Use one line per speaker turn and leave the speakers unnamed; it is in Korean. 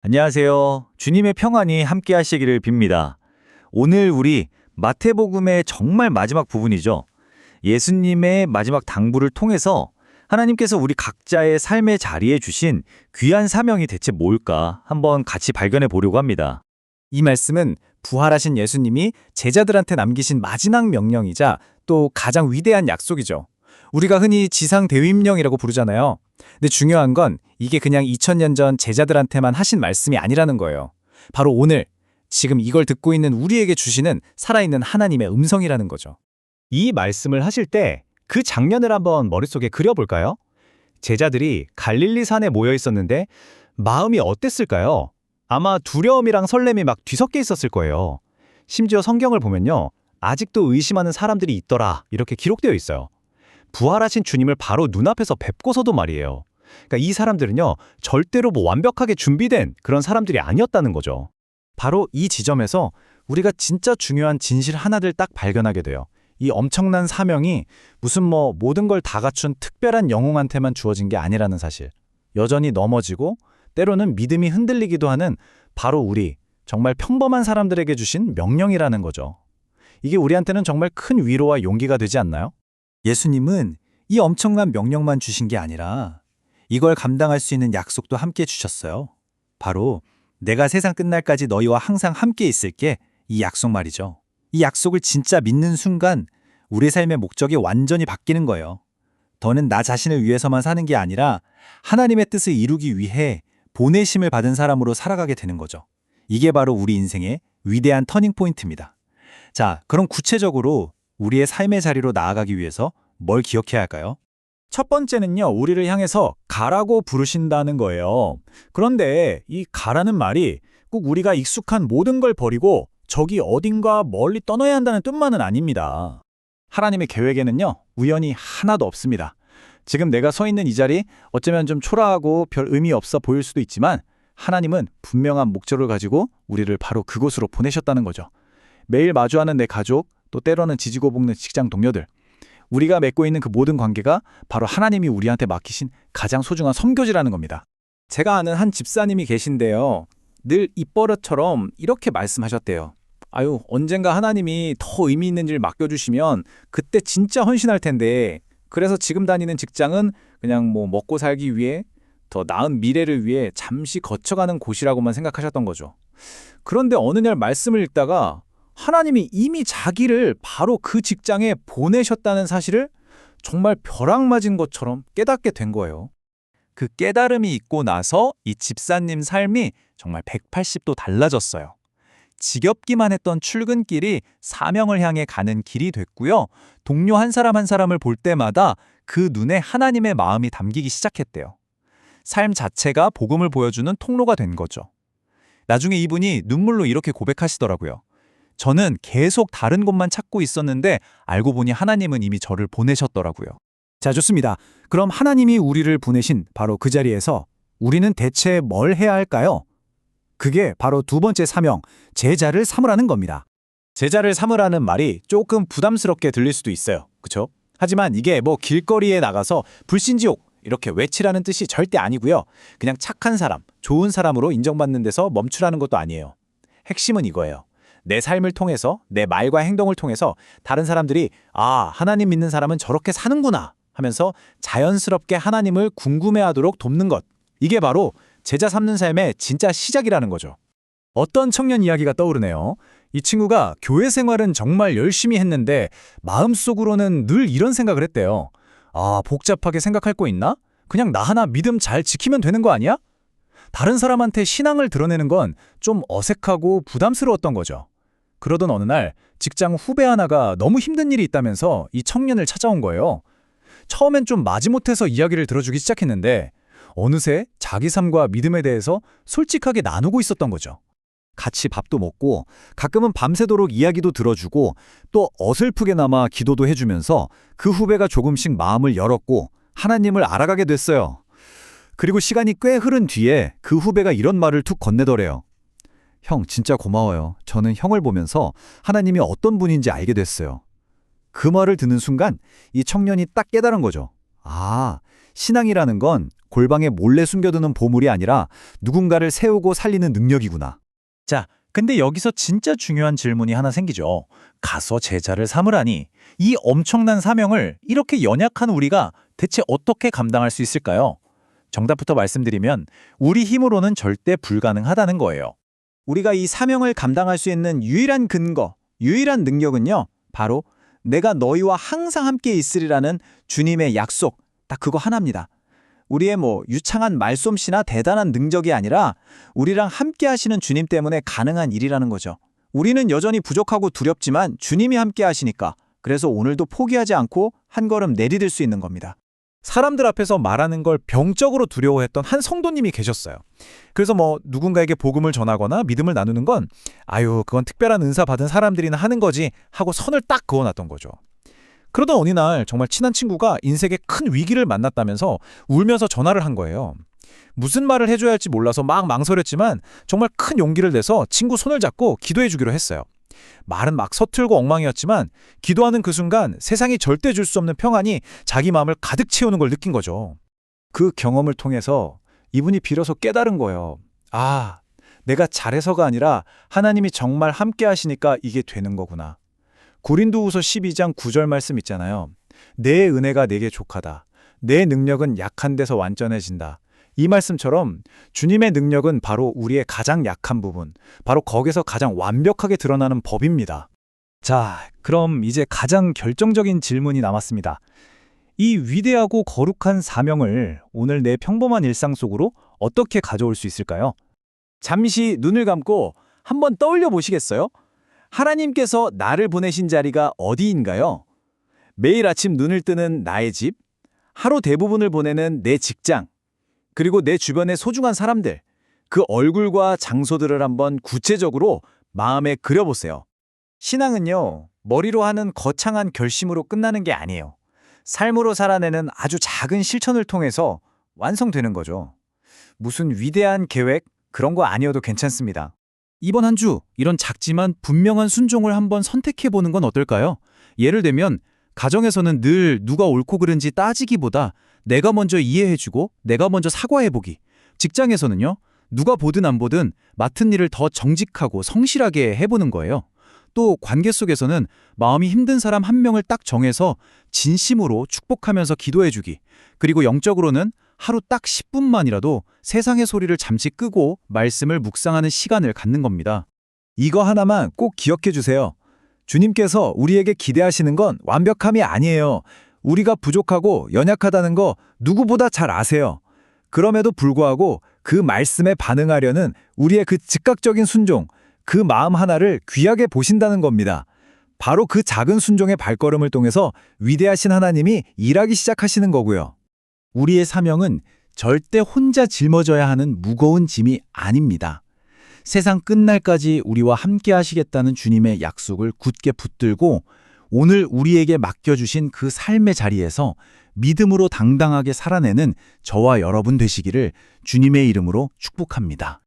안녕하세요. 주님의 평안이 함께 하시기를 빕니다. 오늘 우리 마태복음의 정말 마지막 부분이죠. 예수님의 마지막 당부를 통해서 하나님께서 우리 각자의 삶의 자리에 주신 귀한 사명이 대체 뭘까 한번 같이 발견해 보려고 합니다.
이 말씀은 부활하신 예수님이 제자들한테 남기신 마지막 명령이자 또 가장 위대한 약속이죠. 우리가 흔히 지상 대위임령이라고 부르잖아요. 근데 중요한 건 이게 그냥 2000년 전 제자들한테만 하신 말씀이 아니라는 거예요. 바로 오늘, 지금 이걸 듣고 있는 우리에게 주시는 살아있는 하나님의 음성이라는 거죠.
이 말씀을 하실 때 그 장면을 한번 머릿속에 그려볼까요? 제자들이 갈릴리 산에 모여 있었는데 마음이 어땠을까요? 아마 두려움이랑 설렘이 막 뒤섞여 있었을 거예요. 심지어 성경을 보면요, 아직도 의심하는 사람들이 있더라 이렇게 기록되어 있어요. 부활하신 주님을 바로 눈앞에서 뵙고서도 말이에요. 그러니까 이 사람들은요, 절대로 완벽하게 준비된 그런 사람들이 아니었다는 거죠.
바로 이 지점에서 우리가 진짜 중요한 진실 하나를 딱 발견하게 돼요. 이 엄청난 사명이 무슨 모든 걸 다 갖춘 특별한 영웅한테만 주어진 게 아니라는 사실. 여전히 넘어지고 때로는 믿음이 흔들리기도 하는 바로 우리, 정말 평범한 사람들에게 주신 명령이라는 거죠. 이게 우리한테는 정말 큰 위로와 용기가 되지 않나요? 예수님은 이 엄청난 명령만 주신 게 아니라 이걸 감당할 수 있는 약속도 함께 주셨어요. 바로 내가 세상 끝날까지 너희와 항상 함께 있을게, 이 약속 말이죠. 이 약속을 진짜 믿는 순간 우리 삶의 목적이 완전히 바뀌는 거예요. 더는 나 자신을 위해서만 사는 게 아니라 하나님의 뜻을 이루기 위해 보내심을 받은 사람으로 살아가게 되는 거죠. 이게 바로 우리 인생의 위대한 터닝포인트입니다. 자, 그럼 구체적으로 우리의 삶의 자리로 나아가기 위해서 뭘 기억해야 할까요? 첫 번째는요, 우리를 향해서 가라고 부르신다는 거예요. 그런데 이 가라는 말이 꼭 우리가 익숙한 모든 걸 버리고 저기 어딘가 멀리 떠나야 한다는 뜻만은 아닙니다. 하나님의 계획에는요, 우연이 하나도 없습니다. 지금 내가 서 있는 이 자리, 어쩌면 좀 초라하고 별 의미 없어 보일 수도 있지만 하나님은 분명한 목적을 가지고 우리를 바로 그곳으로 보내셨다는 거죠. 매일 마주하는 내 가족, 또 때로는 지지고 볶는 직장 동료들, 우리가 맺고 있는 그 모든 관계가 바로 하나님이 우리한테 맡기신 가장 소중한 선교지라는 겁니다. 제가 아는 한 집사님이 계신데요. 늘 입버릇처럼 이렇게 말씀하셨대요. 아유, 언젠가 하나님이 더 의미 있는 일 맡겨주시면 그때 진짜 헌신할 텐데, 그래서 지금 다니는 직장은 그냥 먹고 살기 위해, 더 나은 미래를 위해 잠시 거쳐가는 곳이라고만 생각하셨던 거죠. 그런데 어느 날 말씀을 읽다가 하나님이 이미 자기를 바로 그 직장에 보내셨다는 사실을 정말 벼락 맞은 것처럼 깨닫게 된 거예요. 그 깨달음이 있고 나서 이 집사님 삶이 정말 180도 달라졌어요. 지겹기만 했던 출근길이 사명을 향해 가는 길이 됐고요. 동료 한 사람 한 사람을 볼 때마다 그 눈에 하나님의 마음이 담기기 시작했대요. 삶 자체가 복음을 보여주는 통로가 된 거죠. 나중에 이분이 눈물로 이렇게 고백하시더라고요. 저는 계속 다른 곳만 찾고 있었는데 알고 보니 하나님은 이미 저를 보내셨더라고요. 자, 좋습니다. 그럼 하나님이 우리를 보내신 바로 그 자리에서 우리는 대체 뭘 해야 할까요? 그게 바로 두 번째 사명, 제자를 삼으라는 겁니다. 제자를 삼으라는 말이 조금 부담스럽게 들릴 수도 있어요. 그렇죠? 하지만 이게 길거리에 나가서 불신지옥 이렇게 외치라는 뜻이 절대 아니고요. 그냥 착한 사람, 좋은 사람으로 인정받는 데서 멈추라는 것도 아니에요. 핵심은 이거예요. 내 삶을 통해서, 내 말과 행동을 통해서 다른 사람들이 아, 하나님 믿는 사람은 저렇게 사는구나 하면서 자연스럽게 하나님을 궁금해하도록 돕는 것. 이게 바로 제자 삼는 삶의 진짜 시작이라는 거죠. 어떤 청년 이야기가 떠오르네요. 이 친구가 교회 생활은 정말 열심히 했는데 마음속으로는 늘 이런 생각을 했대요. 아, 복잡하게 생각할 거 있나? 그냥 나 하나 믿음 잘 지키면 되는 거 아니야? 다른 사람한테 신앙을 드러내는 건 좀 어색하고 부담스러웠던 거죠. 그러던 어느 날 직장 후배 하나가 너무 힘든 일이 있다면서 이 청년을 찾아온 거예요. 처음엔 좀 마지못해서 이야기를 들어주기 시작했는데 어느새 자기 삶과 믿음에 대해서 솔직하게 나누고 있었던 거죠. 같이 밥도 먹고 가끔은 밤새도록 이야기도 들어주고 또 어설프게나마 기도도 해주면서 그 후배가 조금씩 마음을 열었고 하나님을 알아가게 됐어요. 그리고 시간이 꽤 흐른 뒤에 그 후배가 이런 말을 툭 건네더래요. 형, 진짜 고마워요. 저는 형을 보면서 하나님이 어떤 분인지 알게 됐어요. 그 말을 듣는 순간 이 청년이 딱 깨달은 거죠. 아, 신앙이라는 건 골방에 몰래 숨겨두는 보물이 아니라 누군가를 세우고 살리는 능력이구나.
자, 근데 여기서 진짜 중요한 질문이 하나 생기죠. 가서 제자를 삼으라니 이 엄청난 사명을 이렇게 연약한 우리가 대체 어떻게 감당할 수 있을까요? 정답부터 말씀드리면 우리 힘으로는 절대 불가능하다는 거예요.
우리가 이 사명을 감당할 수 있는 유일한 근거, 유일한 능력은요, 바로 내가 너희와 항상 함께 있으리라는 주님의 약속, 딱 그거 하나입니다. 우리의 유창한 말솜씨나 대단한 능력이 아니라 우리랑 함께 하시는 주님 때문에 가능한 일이라는 거죠. 우리는 여전히 부족하고 두렵지만 주님이 함께 하시니까, 그래서 오늘도 포기하지 않고 한 걸음 내디딜 수 있는 겁니다. 사람들 앞에서 말하는 걸 병적으로 두려워했던 한 성도님이 계셨어요. 그래서 누군가에게 복음을 전하거나 믿음을 나누는 건 그건 특별한 은사 받은 사람들이나 하는 거지 하고 선을 딱 그어놨던 거죠. 그러던 어느 날 정말 친한 친구가 인생의 큰 위기를 만났다면서 울면서 전화를 한 거예요. 무슨 말을 해줘야 할지 몰라서 막 망설였지만 정말 큰 용기를 내서 친구 손을 잡고 기도해 주기로 했어요. 말은 막 서툴고 엉망이었지만 기도하는 그 순간 세상이 절대 줄 수 없는 평안이 자기 마음을 가득 채우는 걸 느낀 거죠. 그 경험을 통해서 이분이 비로소 깨달은 거예요. 내가 잘해서가 아니라 하나님이 정말 함께 하시니까 이게 되는 거구나. 고린도후서 12장 9절 말씀 있잖아요. 내 은혜가 내게 족하다. 내 능력은 약한 데서 완전해진다. 이 말씀처럼 주님의 능력은 바로 우리의 가장 약한 부분, 바로 거기서 가장 완벽하게 드러나는 법입니다. 자, 그럼 이제 가장 결정적인 질문이 남았습니다. 이 위대하고 거룩한 사명을 오늘 내 평범한 일상 속으로 어떻게 가져올 수 있을까요? 잠시 눈을 감고 한번 떠올려 보시겠어요? 하나님께서 나를 보내신 자리가 어디인가요? 매일 아침 눈을 뜨는 나의 집, 하루 대부분을 보내는 내 직장, 그리고 내 주변의 소중한 사람들, 그 얼굴과 장소들을 한번 구체적으로 마음에 그려보세요. 신앙은요, 머리로 하는 거창한 결심으로 끝나는 게 아니에요. 삶으로 살아내는 아주 작은 실천을 통해서 완성되는 거죠. 무슨 위대한 계획, 그런 거 아니어도 괜찮습니다. 이번 한 주 이런 작지만 분명한 순종을 한번 선택해보는 건 어떨까요? 예를 들면 가정에서는 늘 누가 옳고 그른지 따지기보다 내가 먼저 이해해주고 내가 먼저 사과해보기. 직장에서는요, 누가 보든 안 보든 맡은 일을 더 정직하고 성실하게 해보는 거예요. 또 관계 속에서는 마음이 힘든 사람 한 명을 딱 정해서 진심으로 축복하면서 기도해주기. 그리고 영적으로는 하루 딱 10분만이라도 세상의 소리를 잠시 끄고 말씀을 묵상하는 시간을 갖는 겁니다. 이거 하나만 꼭 기억해 주세요. 주님께서 우리에게 기대하시는 건 완벽함이 아니에요. 우리가 부족하고 연약하다는 거 누구보다 잘 아세요. 그럼에도 불구하고 그 말씀에 반응하려는 우리의 그 즉각적인 순종, 그 마음 하나를 귀하게 보신다는 겁니다. 바로 그 작은 순종의 발걸음을 통해서 위대하신 하나님이 일하기 시작하시는 거고요. 우리의 사명은 절대 혼자 짊어져야 하는 무거운 짐이 아닙니다. 세상 끝날까지 우리와 함께 하시겠다는 주님의 약속을 굳게 붙들고 오늘 우리에게 맡겨주신 그 삶의 자리에서 믿음으로 당당하게 살아내는 저와 여러분 되시기를 주님의 이름으로 축복합니다.